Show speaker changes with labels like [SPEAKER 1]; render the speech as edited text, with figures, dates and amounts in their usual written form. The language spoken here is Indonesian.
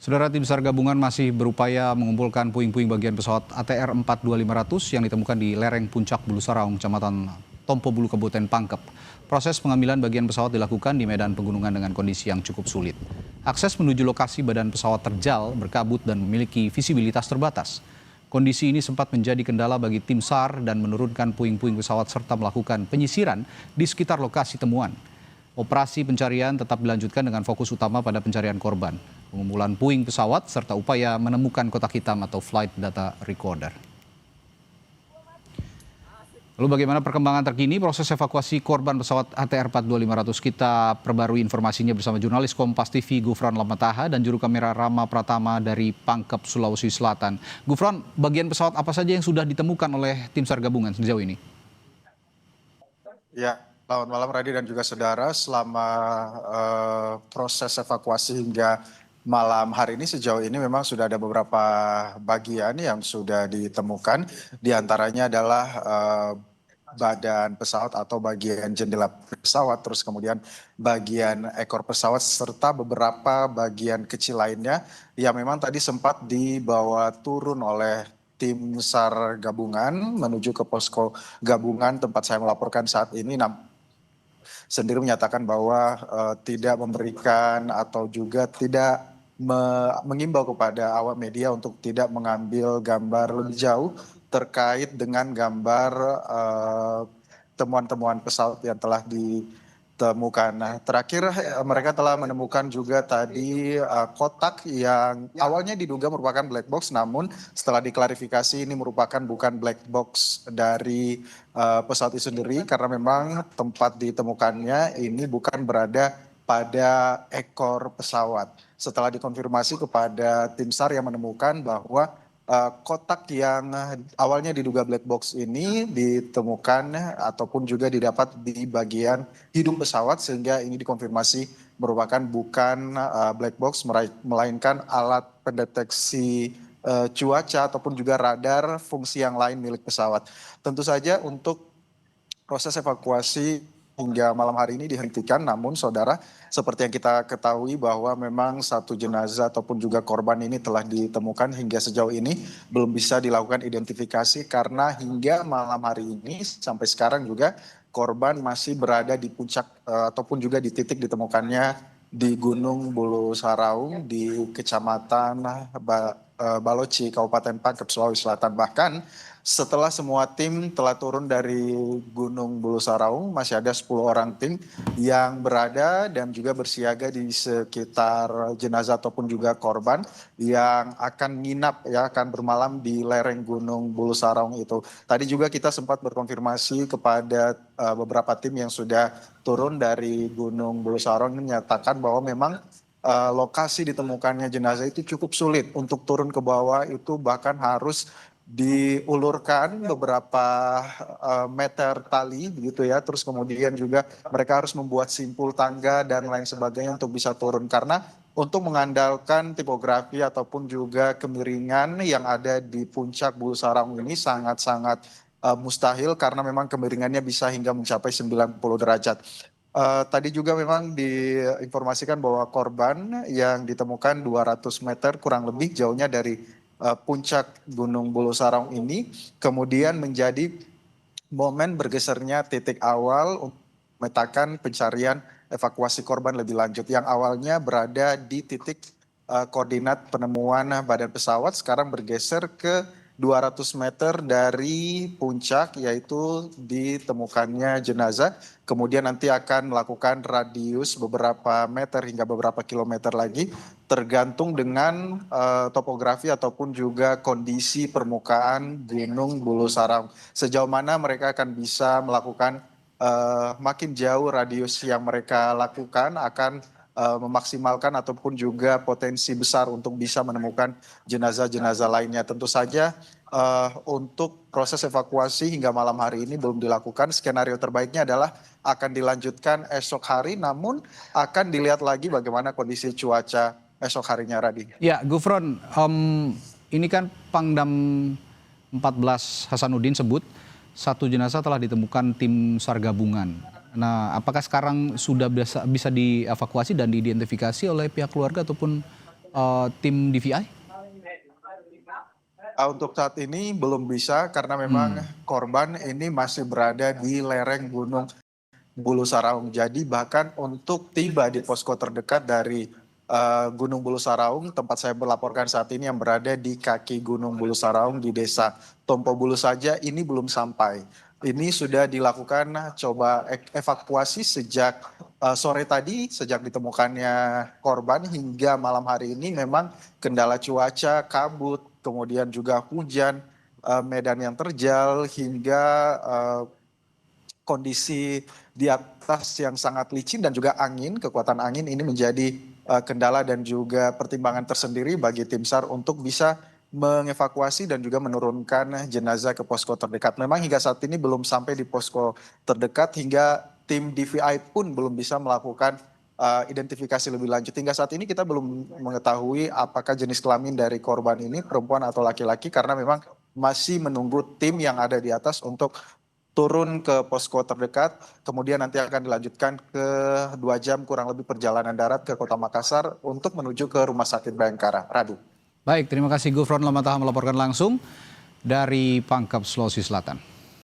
[SPEAKER 1] Saudara, tim SAR gabungan masih berupaya mengumpulkan puing-puing bagian pesawat ATR 42500 yang ditemukan di lereng Puncak Bulu Saraung, Kecamatan Tompo Bulu, Kabupaten Pangkep. Proses pengambilan bagian pesawat dilakukan di medan pegunungan dengan kondisi yang cukup sulit. Akses menuju lokasi badan pesawat terjal, berkabut, dan memiliki visibilitas terbatas. Kondisi ini sempat menjadi kendala bagi tim SAR dan menurunkan puing-puing pesawat serta melakukan penyisiran di sekitar lokasi temuan. Operasi pencarian tetap dilanjutkan dengan fokus utama pada pencarian korban, pengumpulan puing pesawat, serta upaya menemukan kotak hitam atau flight data recorder. Lalu bagaimana perkembangan terkini proses evakuasi korban pesawat ATR 42500? Kita perbarui informasinya bersama jurnalis Kompas TV Gufron Lamataha dan juru kamera Rama Pratama dari Pangkep, Sulawesi Selatan. Gufron, bagian pesawat apa saja yang sudah ditemukan oleh tim SAR gabungan sejauh ini?
[SPEAKER 2] Ya, selamat malam Radi dan juga saudara. Selama proses evakuasi hingga malam hari ini, sejauh ini memang sudah ada beberapa bagian yang sudah ditemukan. Di antaranya adalah badan pesawat atau bagian jendela pesawat, terus kemudian bagian ekor pesawat, serta beberapa bagian kecil lainnya yang memang tadi sempat dibawa turun oleh tim SAR gabungan menuju ke posko gabungan tempat saya melaporkan saat ini. Sendiri menyatakan bahwa tidak memberikan atau juga tidak mengimbau kepada awak media untuk tidak mengambil gambar lebih jauh terkait dengan gambar temuan-temuan pesawat yang telah ditemukan. Nah, terakhir mereka telah menemukan juga tadi kotak yang awalnya diduga merupakan black box, namun setelah diklarifikasi ini merupakan bukan black box dari pesawat itu sendiri, karena memang tempat ditemukannya ini bukan berada pada ekor pesawat. Setelah dikonfirmasi kepada tim SAR yang menemukan bahwa kotak yang awalnya diduga black box ini ditemukan ataupun juga didapat di bagian hidung pesawat, sehingga ini dikonfirmasi merupakan bukan black box melainkan alat pendeteksi cuaca ataupun juga radar fungsi yang lain milik pesawat. Tentu saja untuk proses evakuasi hingga malam hari ini dihentikan, namun saudara, seperti yang kita ketahui bahwa memang satu jenazah ataupun juga korban ini telah ditemukan, hingga sejauh ini belum bisa dilakukan identifikasi karena hingga malam hari ini sampai sekarang juga korban masih berada di puncak ataupun juga di titik ditemukannya di Gunung Bulu Saraung di Kecamatan Baloci, Kabupaten Pangkep, Sulawesi Selatan. Bahkan setelah semua tim telah turun dari Gunung Bulu Saraung, masih ada 10 orang tim yang berada dan juga bersiaga di sekitar jenazah ataupun juga korban yang akan nginap, ya, akan bermalam di lereng Gunung Bulu Saraung itu. Tadi juga kita sempat berkonfirmasi kepada beberapa tim yang sudah turun dari Gunung Bulu Saraung, menyatakan bahwa memang lokasi ditemukannya jenazah itu cukup sulit untuk turun ke bawah, itu bahkan harus diulurkan beberapa meter tali begitu ya, terus kemudian juga mereka harus membuat simpul tangga dan lain sebagainya untuk bisa turun, karena untuk mengandalkan tipografi ataupun juga kemiringan yang ada di puncak Bulu Saraung ini sangat-sangat mustahil, karena memang kemiringannya bisa hingga mencapai 90 derajat. Tadi juga memang diinformasikan bahwa korban yang ditemukan 200 meter kurang lebih jauhnya dari puncak Gunung Bulu Saraung ini, kemudian menjadi momen bergesernya titik awal untuk memetakan pencarian evakuasi korban lebih lanjut, yang awalnya berada di titik koordinat penemuan badan pesawat, sekarang bergeser ke 200 meter dari puncak, yaitu ditemukannya jenazah. Kemudian nanti akan melakukan radius beberapa meter hingga beberapa kilometer lagi, tergantung dengan topografi ataupun juga kondisi permukaan Gunung Bulu Saraung. Sejauh mana mereka akan bisa melakukan makin jauh radius yang mereka lakukan akan memaksimalkan ataupun juga potensi besar untuk bisa menemukan jenazah-jenazah lainnya. Tentu saja untuk proses evakuasi hingga malam hari ini belum dilakukan. Skenario terbaiknya adalah akan dilanjutkan esok hari, namun akan dilihat lagi bagaimana kondisi cuaca esok harinya, Radi.
[SPEAKER 1] Ya, Gufron, ini kan Pangdam 14 Hasanuddin sebut satu jenazah telah ditemukan tim SAR gabungan. Nah, apakah sekarang sudah bisa dievakuasi dan diidentifikasi oleh pihak keluarga ataupun tim DVI?
[SPEAKER 2] Untuk saat ini belum bisa karena memang korban ini masih berada di lereng Gunung Bulu Saraung. Jadi bahkan untuk tiba di posko terdekat dari Gunung Bulu Saraung, tempat saya melaporkan saat ini yang berada di kaki Gunung Bulu Saraung di desa Tompo Bulu saja ini belum sampai. Ini sudah dilakukan coba evakuasi sejak sore tadi, sejak ditemukannya korban hingga malam hari ini memang kendala cuaca, kabut, kemudian juga hujan, medan yang terjal hingga kondisi di atas yang sangat licin dan juga angin, kekuatan angin ini menjadi kendala dan juga pertimbangan tersendiri bagi tim SAR untuk bisa mengevakuasi dan juga menurunkan jenazah ke posko terdekat. Memang hingga saat ini belum sampai di posko terdekat hingga tim DVI pun belum bisa melakukan identifikasi lebih lanjut. Hingga saat ini kita belum mengetahui apakah jenis kelamin dari korban ini perempuan atau laki-laki karena memang masih menunggu tim yang ada di atas untuk turun ke posko terdekat, kemudian nanti akan dilanjutkan ke 2 jam kurang lebih perjalanan darat ke Kota Makassar untuk menuju ke Rumah Sakit Bayangkara. Radu.
[SPEAKER 1] Baik, terima kasih Gufron Lamataha melaporkan langsung dari Pangkep, Sulawesi Selatan.